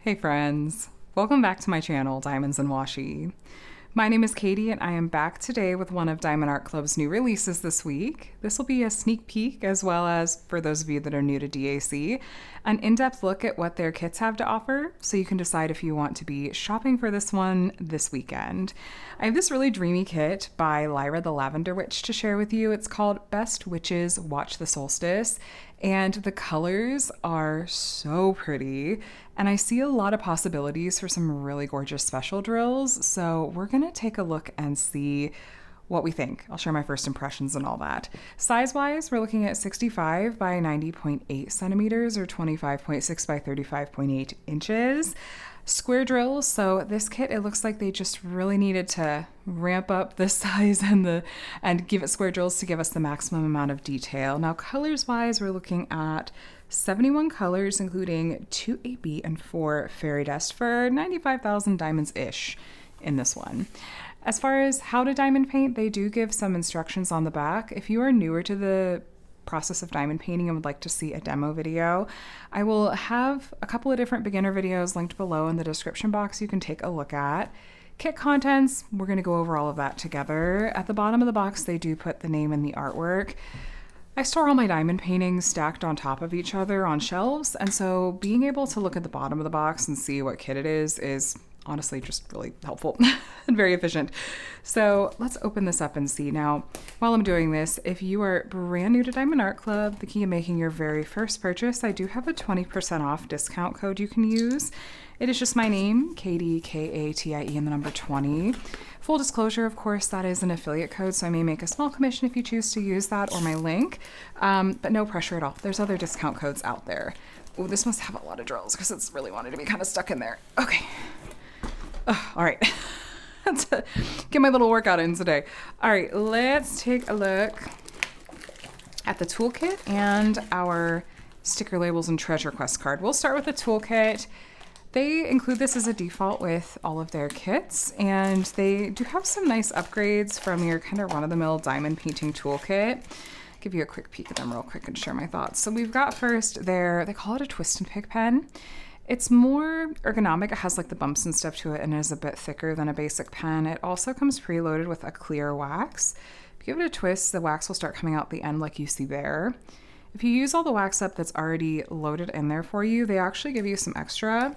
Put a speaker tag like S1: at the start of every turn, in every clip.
S1: Hey friends, welcome back to my channel, Diamonds and Washi. My name is Katie and I am back today with one of Diamond Art Club's new releases this week. This will be a sneak peek, as well as, for those of you that are new to DAC, an in-depth look at what their kits have to offer, so you can decide if you want to be shopping for this one this weekend. I have this really dreamy kit by Lyra the Lavender Witch to share with you. It's called Best Witches Watch the Solstice, and the colors are so pretty. And I see a lot of possibilities for some really gorgeous special drills, so we're gonna take a look and see what we think. I'll share my first impressions and all that. Size-wise, we're looking at 65 by 90.8 centimeters or 25.6 by 35.8 inches. Square drills, so this kit, it looks like they just really needed to ramp up the size and give it square drills to give us the maximum amount of detail. Now, colors-wise, we're looking at 71 colors, including 2 AB and 4 fairy dust for 95,000 diamonds-ish in this one. As far as how to diamond paint, they do give some instructions on the back. If you are newer to the process of diamond painting and would like to see a demo video, I will have a couple of different beginner videos linked below in the description box you can take a look at. Kit contents, we're going to go over all of that together. At the bottom of the box, they do put the name and the artwork. I store all my diamond paintings stacked on top of each other on shelves, and so being able to look at the bottom of the box and see what kit it is honestly just really helpful and very efficient. So let's open this up and see. Now, while I'm doing this, if you are brand new to Diamond Art Club, the key of making your very first purchase, I do have a 20% off discount code you can use. It is just my name, Katie, Katie, and the number 20. Full disclosure, of course, that is an affiliate code, so I may make a small commission if you choose to use that or my link, but no pressure at all. There's other discount codes out there. Oh, this must have a lot of drills because it's really wanted to be kind of stuck in there. Okay. Oh, all right. Let's get my little workout in today. All right, let's take a look at the toolkit and our sticker labels and treasure quest card. We'll start with the toolkit. They include this as a default with all of their kits, and they do have some nice upgrades from your kind of run-of-the-mill diamond painting toolkit. Give you a quick peek at them real quick and share my thoughts. So we've got first they call it a twist and pick pen. It's more ergonomic. It has like the bumps and stuff to it and is a bit thicker than a basic pen. It also comes preloaded with a clear wax. If you give it a twist, the wax will start coming out the end like you see there. If you use all the wax up that's already loaded in there for you, they actually give you some extra.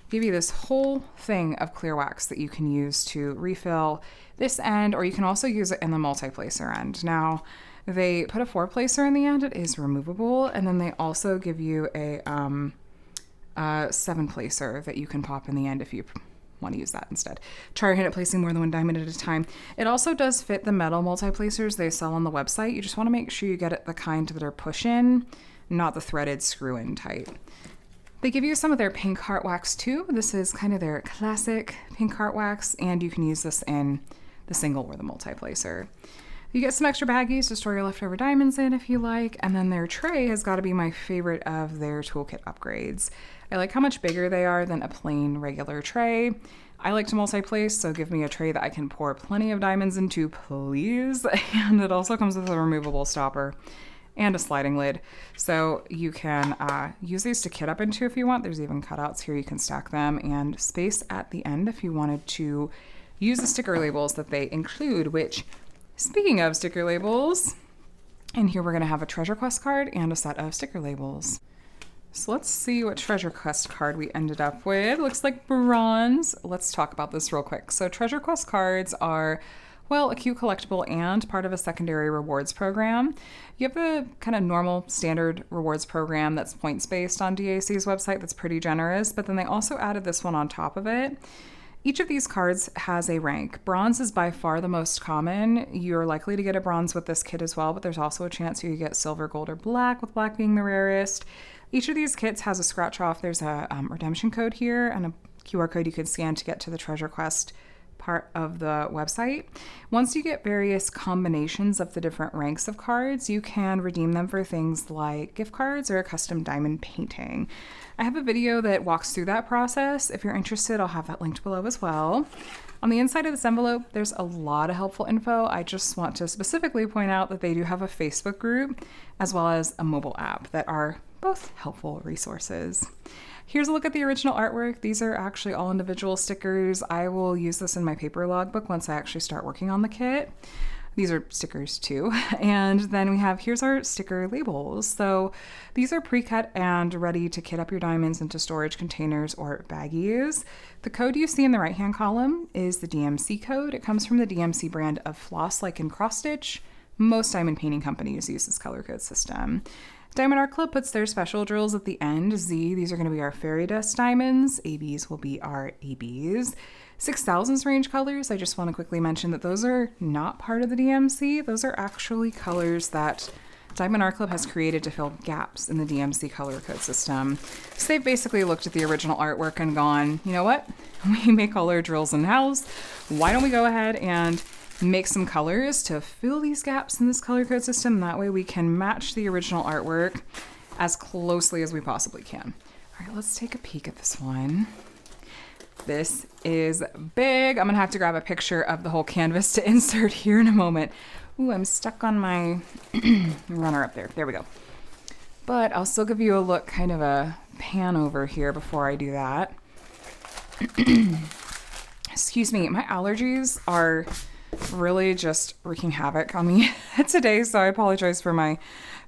S1: Give you this whole thing of clear wax that you can use to refill this end, or you can also use it in the multi-placer end. Now, they put a 4-placer in the end. It is removable, and then they also give you a 7-placer that you can pop in the end if you want to use that instead. Try your hand at placing more than one diamond at a time. It also does fit the metal multi-placers they sell on the website. You just want to make sure you get it the kind that are push-in, not the threaded screw-in type. They give you some of their pink heart wax too. This is kind of their classic pink heart wax, and you can use this in the single or the multi-placer. You get some extra baggies to store your leftover diamonds in if you like, and then their tray has got to be my favorite of their toolkit upgrades. I like how much bigger they are than a plain regular tray. I like to multi-place, so give me a tray that I can pour plenty of diamonds into, please. And it also comes with a removable stopper and a sliding lid, so you can use these to kit up into if you want. There's even cutouts here, you can stack them, and space at the end if you wanted to use the sticker labels that they include, which, speaking of sticker labels, and here we're going to have a treasure quest card and a set of sticker labels. So let's see what treasure quest card we ended up with. Looks like bronze. Let's talk about this real quick. So treasure quest cards are, well, a cute collectible and part of a secondary rewards program. You have the kind of normal standard rewards program that's points based on DAC's website that's pretty generous, but then they also added this one on top of it. Each of these cards has a rank. Bronze is by far the most common. You're likely to get a bronze with this kit as well, but there's also a chance you get silver, gold, or black, with black being the rarest. Each of these kits has a scratch off. There's a redemption code here and a QR code you can scan to get to the treasure quest part of the website. Once you get various combinations of the different ranks of cards, you can redeem them for things like gift cards or a custom diamond painting. I have a video that walks through that process. If you're interested, I'll have that linked below as well. On the inside of this envelope, there's a lot of helpful info. I just want to specifically point out that they do have a Facebook group as well as a mobile app that are both helpful resources. Here's a look at the original artwork. These are actually all individual stickers. I will use this in my paper logbook once I actually start working on the kit. These are stickers too. And then we have, here's our sticker labels. So these are pre-cut and ready to kit up your diamonds into storage containers or baggies. The code you see in the right-hand column is the DMC code. It comes from the DMC brand of floss like in cross stitch. Most diamond painting companies use this color code system. Diamond Art Club puts their special drills at the end. Z, these are going to be our fairy dust diamonds. ABs will be our ABs. 6000s range colors, I just want to quickly mention that those are not part of the DMC. Those are actually colors that Diamond Art Club has created to fill gaps in the DMC color code system. So they've basically looked at the original artwork and gone, you know what? We make all our drills in-house. Why don't we go ahead and make some colors to fill these gaps in this color code system? That way we can match the original artwork as closely as we possibly can. All right, let's take a peek at this one. This is big. I'm gonna have to grab a picture of the whole canvas to insert here in a moment. Ooh, I'm stuck on my runner up there. There we go. But I'll still give you a look, kind of a pan over here before I do that. Excuse me, my allergies are really just wreaking havoc on me today, so I apologize for my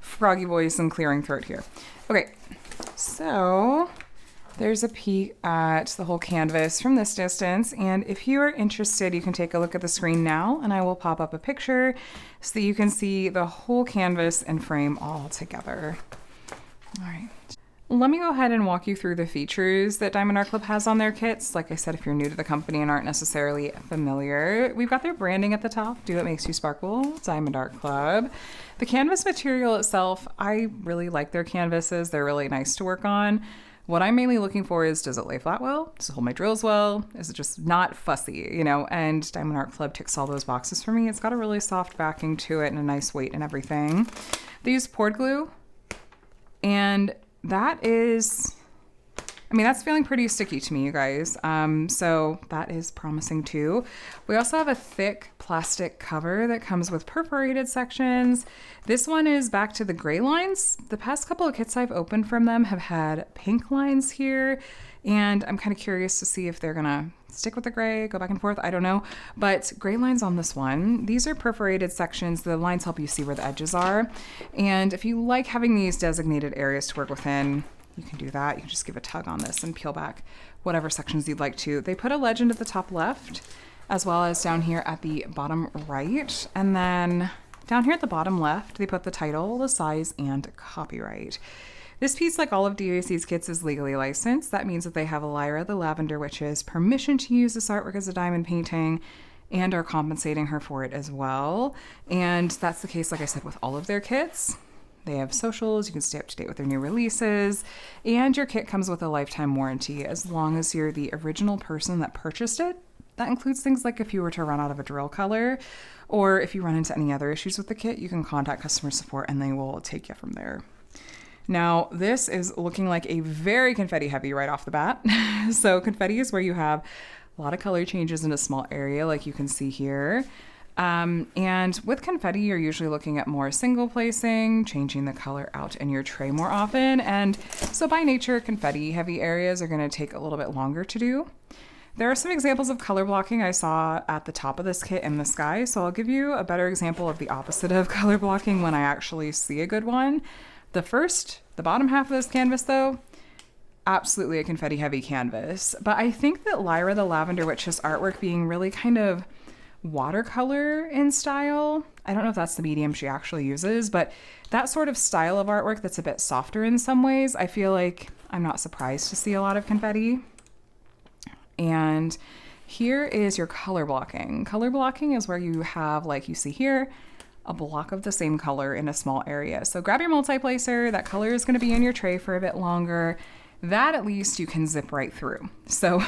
S1: froggy voice and clearing throat here. Okay, so there's a peek at the whole canvas from this distance, and if you are interested, you can take a look at the screen now, and I will pop up a picture so that you can see the whole canvas and frame all together. All right. Let me go ahead and walk you through the features that Diamond Art Club has on their kits. Like I said, if you're new to the company and aren't necessarily familiar, we've got their branding at the top, Do What Makes You Sparkle, Diamond Art Club. The canvas material itself, I really like their canvases. They're really nice to work on. What I'm mainly looking for is, does it lay flat well? Does it hold my drills well? Is it just not fussy, you know? And Diamond Art Club ticks all those boxes for me. It's got a really soft backing to it and a nice weight and everything. They use poured glue, and that is, I mean, that's feeling pretty sticky to me, you guys. So that is promising too. We also have a thick plastic cover that comes with perforated sections. This one is back to the gray lines. The past couple of kits I've opened from them have had pink lines here, and I'm kind of curious to see if they're gonna stick with the gray, go back and forth, I don't know. But gray lines on this one. These are perforated sections. The lines help you see where the edges are. And if you like having these designated areas to work within, you can do that. You can just give a tug on this and peel back whatever sections you'd like to. They put a legend at the top left, as well as down here at the bottom right. And then down here at the bottom left, they put the title, the size, and copyright. This piece, like all of DAC's kits, is legally licensed. That means that they have Lyra the Lavender Witch's permission to use this artwork as a diamond painting and are compensating her for it as well. And that's the case, like I said, with all of their kits. They have socials, you can stay up to date with their new releases, and your kit comes with a lifetime warranty as long as you're the original person that purchased it. That includes things like if you were to run out of a drill color, or if you run into any other issues with the kit, you can contact customer support and they will take you from there. Now, this is looking like a very confetti heavy right off the bat. So confetti is where you have a lot of color changes in a small area, like you can see here. And with confetti, you're usually looking at more single placing, changing the color out in your tray more often. And so by nature, confetti heavy areas are going to take a little bit longer to do. There are some examples of color blocking I saw at the top of this kit in the sky. So I'll give you a better example of the opposite of color blocking when I actually see a good one. The bottom half of this canvas though, absolutely a confetti heavy canvas. But I think that Lyra the Lavender Witch's artwork being really kind of watercolor in style, I don't know if that's the medium she actually uses, but that sort of style of artwork that's a bit softer in some ways, I feel like I'm not surprised to see a lot of confetti. And here is your color blocking. Color blocking is where you have, like you see here, a block of the same color in a small area. So grab your multi-placer, that color is going to be in your tray for a bit longer. That at least you can zip right through. So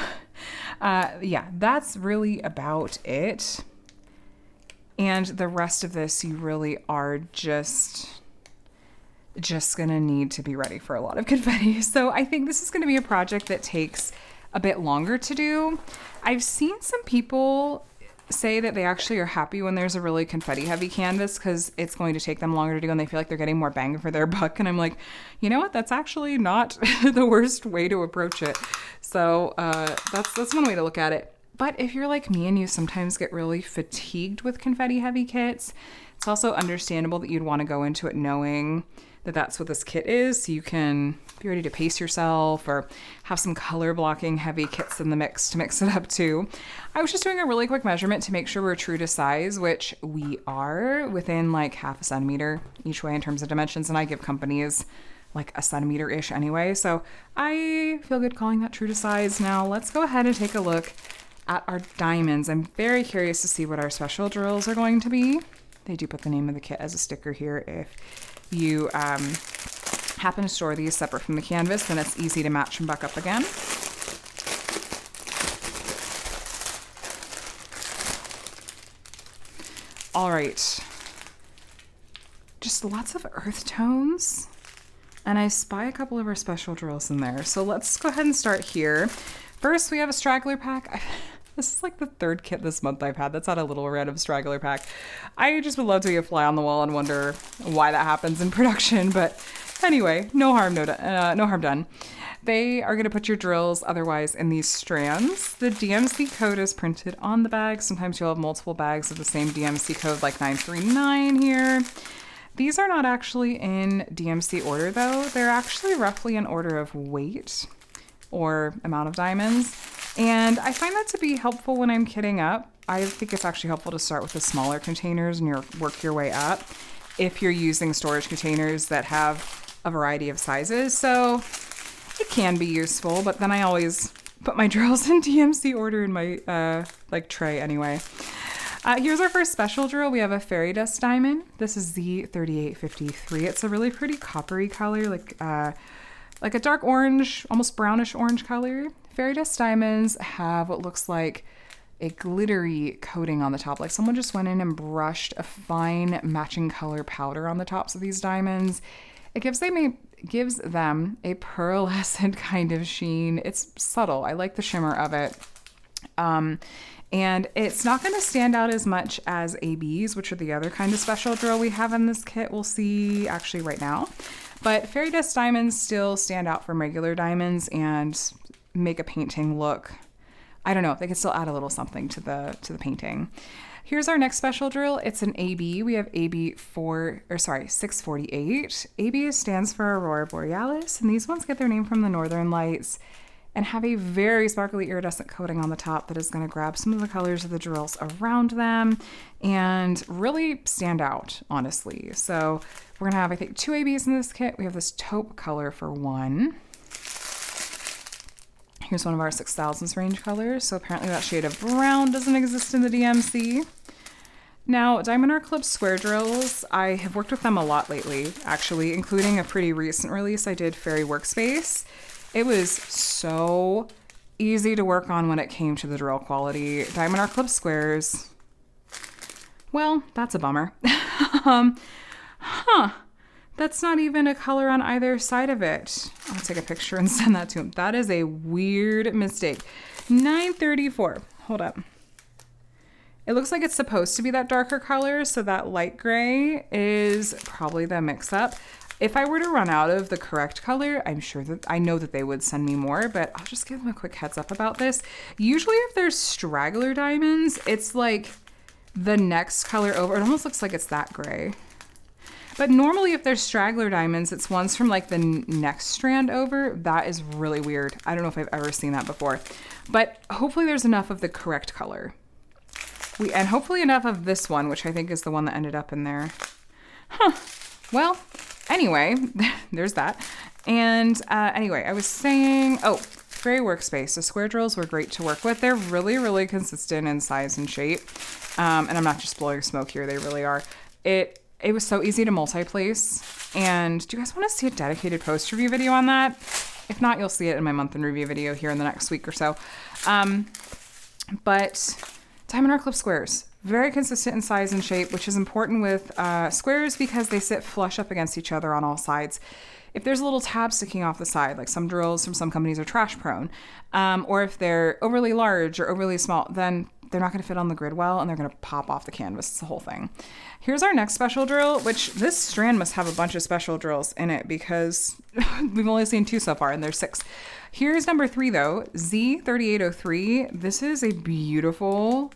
S1: yeah, that's really about it. And the rest of this, you really are just gonna need to be ready for a lot of confetti. So I think this is gonna be a project that takes a bit longer to do. I've seen some people say that they actually are happy when there's a really confetti heavy canvas because it's going to take them longer to do and they feel like they're getting more bang for their buck. And I'm like, you know what? That's actually not the worst way to approach it. So that's one way to look at it. But if you're like me and you sometimes get really fatigued with confetti heavy kits, it's also understandable that you'd want to go into it knowing that that's what this kit is. So you can be ready to pace yourself or have some color blocking heavy kits in the mix to mix it up too. I was just doing a really quick measurement to make sure we're true to size, which we are within like 1/2 centimeter each way in terms of dimensions. And I give companies like 1 centimeter-ish anyway. So I feel good calling that true to size. Now let's go ahead and take a look at our diamonds. I'm very curious to see what our special drills are going to be. They do put the name of the kit as a sticker here. If you happen to store these separate from the canvas, then it's easy to match and buck up again. All right, just lots of earth tones, and I spy a couple of our special drills in there. So let's go ahead and start here. First, we have a straggler pack. This is like the 3rd kit this month I've had that's had a little random straggler pack. I just would love to be a fly on the wall and wonder why that happens in production. But anyway, no harm done. They are going to put your drills otherwise in these strands. The DMC code is printed on the bag. Sometimes you'll have multiple bags of the same DMC code, like 939 here. These are not actually in DMC order though. They're actually roughly in order of weight or amount of diamonds. And I find that to be helpful when I'm kitting up. I think it's actually helpful to start with the smaller containers and work your way up if you're using storage containers that have a variety of sizes. So it can be useful, but then I always put my drills in DMC order in my like tray anyway. Here's our first special drill. We have a fairy dust diamond. This is the 3853. It's a really pretty coppery color, like a dark orange, almost brownish orange color. Fairy dust diamonds have what looks like a glittery coating on the top. Like someone just went in and brushed a fine matching color powder on the tops of these diamonds. It gives them a pearlescent kind of sheen. It's subtle. I like the shimmer of it. And it's not going to stand out as much as ABs, which are the other kind of special drill we have in this kit. We'll see actually right now. But fairy dust diamonds still stand out from regular diamonds and make a painting look, I don't know, they can still add a little something to the painting. Here's our next special drill. It's an AB. We have AB 648. AB stands for Aurora Borealis, and these ones get their name from the Northern Lights and have a very sparkly iridescent coating on the top that is going to grab some of the colors of the drills around them and really stand out, honestly. So we're going to have, I think, 2 ABs in this kit. We have this taupe color for one. Here's one of our 6000s range colors. So apparently that shade of brown doesn't exist in the DMC. Now, Diamond Art Club square drills, I have worked with them a lot lately, actually, including a pretty recent release I did, Fairy Workspace. It was so easy to work on when it came to the drill quality. Diamond Art Club squares, well, that's a bummer. That's not even a color on either side of it. I'll take a picture and send that to him. That is a weird mistake. 934. Hold up. It looks like it's supposed to be that darker color, so that light gray is probably the mix-up. If I were to run out of the correct color, I know that they would send me more, but I'll just give them a quick heads up about this. Usually if there's straggler diamonds, it's like the next color over. It almost looks like it's that gray. But normally if there's straggler diamonds, it's ones from like the next strand over. That is really weird. I don't know if I've ever seen that before. But hopefully there's enough of the correct color. And hopefully enough of this one, which I think is the one that ended up in there. Well, anyway, there's that. And anyway, I was saying, Fairy Workspace. So square drills were great to work with. They're really, really consistent in size and shape. And I'm not just blowing smoke here. They really are. It was so easy to multi-place. And do you guys want to see a dedicated post review video on that? If not, you'll see it in my month in review video here in the next week or so. But Diamond Art Club squares, very consistent in size and shape, which is important with squares because they sit flush up against each other on all sides. If there's a little tab sticking off the side, like some drills from some companies are trash prone, or if they're overly large or overly small, then they're not going to fit on the grid well, and they're going to pop off the canvas. It's the whole thing. Here's our next special drill, which this strand must have a bunch of special drills in it because we've only seen 2 so far, and there's 6. Here's number 3 though, Z3803. This is a beautiful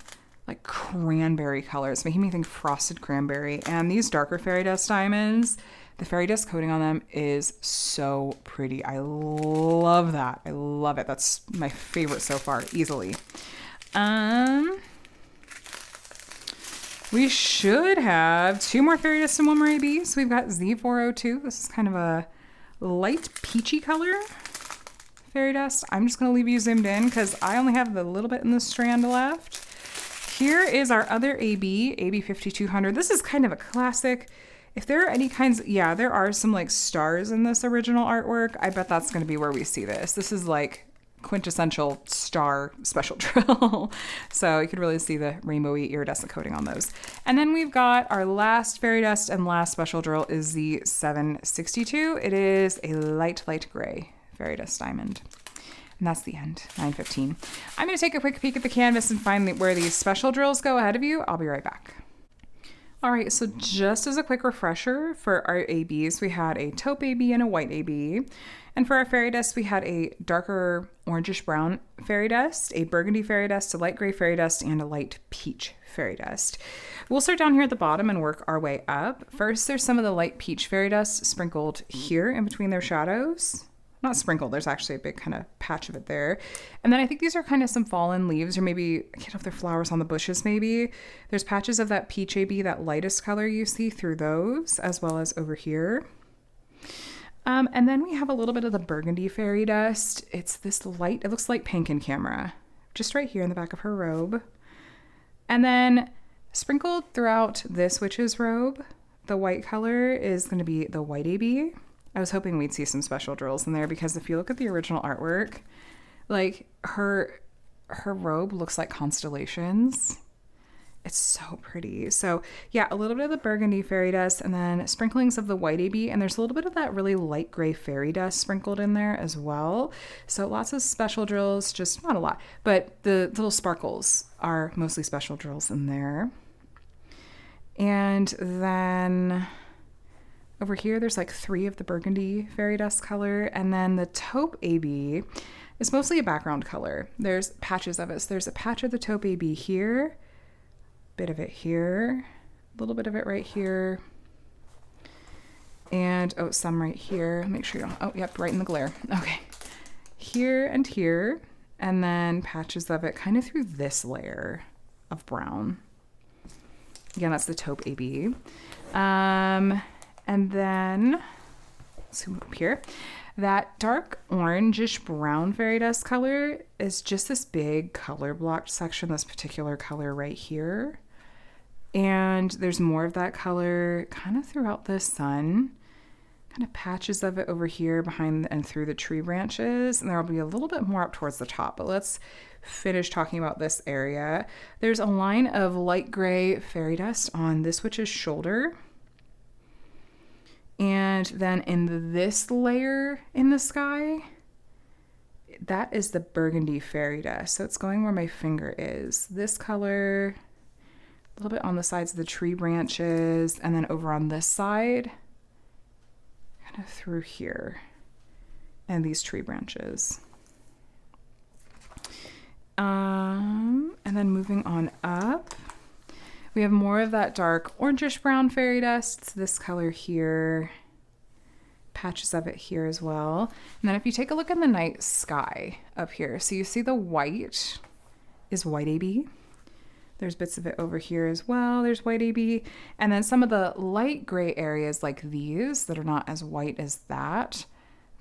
S1: like cranberry color. It's making me think frosted cranberry. And these darker fairy dust diamonds, the fairy dust coating on them is so pretty. I love that. I love it. That's my favorite so far, easily. We should have 2 more fairy dust and 1 more AB. So we've got Z402. This is kind of a light peachy color fairy dust. I'm just going to leave you zoomed in because I only have the little bit in the strand left. Here is our other AB, AB 5200. This is kind of a classic. If there are any kinds, yeah, there are some like stars in this original artwork. I bet that's going to be where we see this. This is like quintessential star special drill. So you could really see the rainbowy iridescent coating on those. And then we've got our last fairy dust and last special drill is the 762. It is a light gray fairy dust diamond. And that's the end, 9:15. I'm going to take a quick peek at the canvas and find where these special drills go ahead of you. I'll be right back. All right, so just as a quick refresher for our ABs, we had a taupe AB and a white AB. And for our fairy dust, we had a darker orangish brown fairy dust, a burgundy fairy dust, a light gray fairy dust, and a light peach fairy dust. We'll start down here at the bottom and work our way up. First, there's some of the light peach fairy dust sprinkled here in between their shadows. Not sprinkled, there's actually a big kind of patch of it there. And then I think these are kind of some fallen leaves, or maybe, I can't know if they're flowers on the bushes maybe. There's patches of that peach AB, that lightest color you see through those, as well as over here. And then we have a little bit of the burgundy fairy dust. It's this light, it looks like pink in camera, just right here in the back of her robe. And then sprinkled throughout this witch's robe, the white color is going to be the white AB. I was hoping we'd see some special drills in there because if you look at the original artwork, like her robe looks like constellations. It's so pretty. So yeah, a little bit of the burgundy fairy dust and then sprinklings of the white AB, and there's a little bit of that really light gray fairy dust sprinkled in there as well. So lots of special drills, just not a lot, but the little sparkles are mostly special drills in there. And then over here, there's like 3 of the burgundy fairy dust color, and then the taupe AB is mostly a background color. There's patches of it. So there's a patch of the taupe AB here, bit of it here, a little bit of it right here, and oh, some right here. Make sure you don't, oh, yep, right in the glare. Okay, here and here, and then patches of it kind of through this layer of brown. Again, that's the taupe AB. And then, zoom up here, that dark orangish brown fairy dust color is just this big color blocked section, this particular color right here. And there's more of that color kind of throughout the sun, kind of patches of it over here behind and through the tree branches. And there'll be a little bit more up towards the top, but let's finish talking about this area. There's a line of light gray fairy dust on this witch's shoulder. And then in this layer in the sky, that is the burgundy fairy dust. So it's going where my finger is. This color, a little bit on the sides of the tree branches, and then over on this side, kind of through here, and these tree branches. And then moving on up, we have more of that dark orangish brown fairy dust. It's this color here, patches of it here as well. And then if you take a look in the night sky up here, so you see the white is white AB. There's bits of it over here as well. There's white AB. And then some of the light gray areas like these that are not as white as that,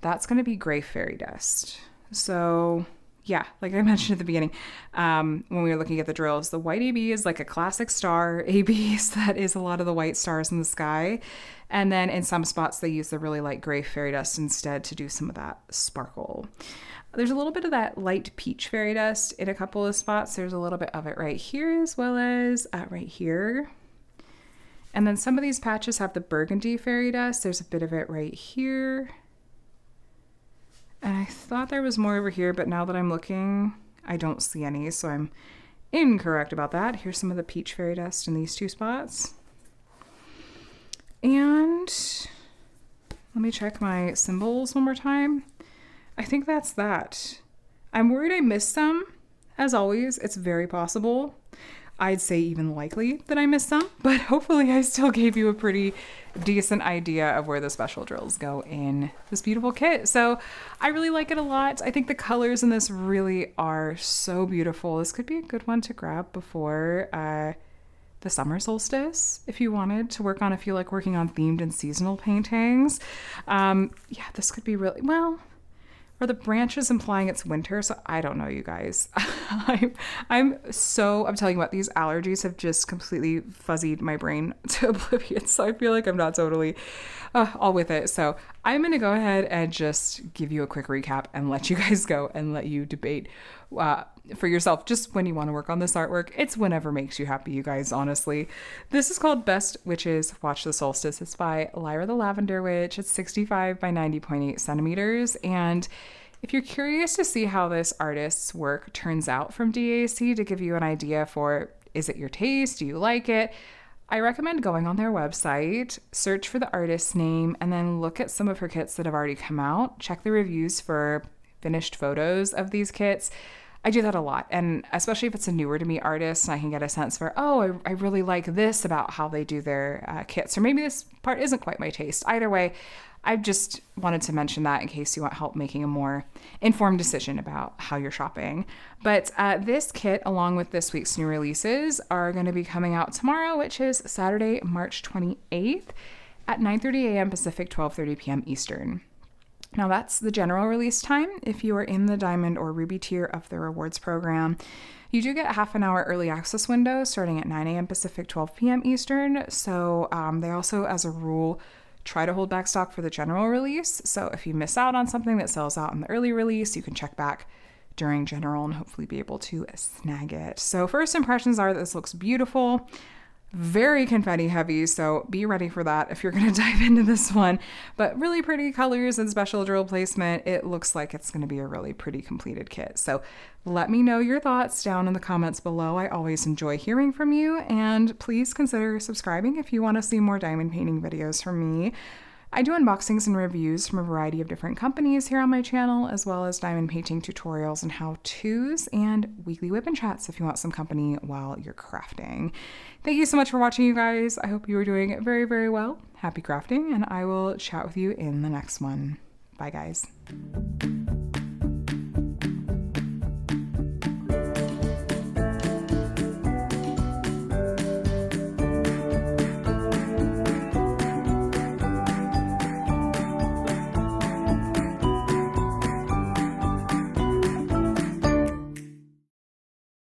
S1: that's going to be gray fairy dust. So yeah, like I mentioned at the beginning, when we were looking at the drills, the white AB is like a classic star AB, so that is a lot of the white stars in the sky. And then in some spots, they use the really light gray fairy dust instead to do some of that sparkle. There's a little bit of that light peach fairy dust in a couple of spots. There's a little bit of it right here as well as right here. And then some of these patches have the burgundy fairy dust. There's a bit of it right here. And I thought there was more over here, but now that I'm looking, I don't see any. So I'm incorrect about that. Here's some of the peach fairy dust in these two spots. And let me check my symbols one more time. I think that's that. I'm worried I missed some. As always, it's very possible. I'd say even likely that I missed some, but hopefully I still gave you a pretty decent idea of where the special drills go in this beautiful kit. So I really like it a lot. I think the colors in this really are so beautiful. This could be a good one to grab before the summer solstice if you wanted to work on, if you like working on themed and seasonal paintings. Yeah, this could be really, well, or the branches implying it's winter, so I don't know, you guys. I'm telling you what, these allergies have just completely fuzzied my brain to oblivion, so I feel like I'm not totally all with it. So I'm gonna go ahead and just give you a quick recap and let you guys go and let you debate for yourself just when you want to work on this artwork. It's whenever makes you happy, you guys, honestly. This is called Best Witches Watch the Solstice. It's by Lyra the Lavender Witch. It's 65 by 90.8 centimeters. And if you're curious to see how this artist's work turns out from DAC, to give you an idea for, is it your taste? Do you like it? I recommend going on their website, search for the artist's name, and then look at some of her kits that have already come out. Check the reviews for finished photos of these kits. I do that a lot, and especially if it's a newer to me artist and I can get a sense for, oh, I really like this about how they do their kits, or maybe this part isn't quite my taste. Either way, I just wanted to mention that in case you want help making a more informed decision about how you're shopping. But this kit, along with this week's new releases, are going to be coming out tomorrow, which is Saturday, March 28th at 9:30 a.m. Pacific, 12:30 p.m. Eastern. Now that's the general release time. If you are in the Diamond or Ruby tier of the rewards program, you do get a half an hour early access window starting at 9 a.m. Pacific, 12 p.m. Eastern. So they also, as a rule, try to hold back stock for the general release. So if you miss out on something that sells out in the early release, you can check back during general and hopefully be able to snag it. So first impressions are that this looks beautiful. Very confetti heavy, so be ready for that if you're going to dive into this one. But really pretty colors and special drill placement. It looks like it's going to be a really pretty completed kit. So let me know your thoughts down in the comments below. I always enjoy hearing from you, and please consider subscribing if you want to see more diamond painting videos from me. I do unboxings and reviews from a variety of different companies here on my channel, as well as diamond painting tutorials and how-tos, and weekly whip and chats if you want some company while you're crafting. Thank you so much for watching, you guys. I hope you are doing very, very well. Happy crafting, and I will chat with you in the next one. Bye, guys.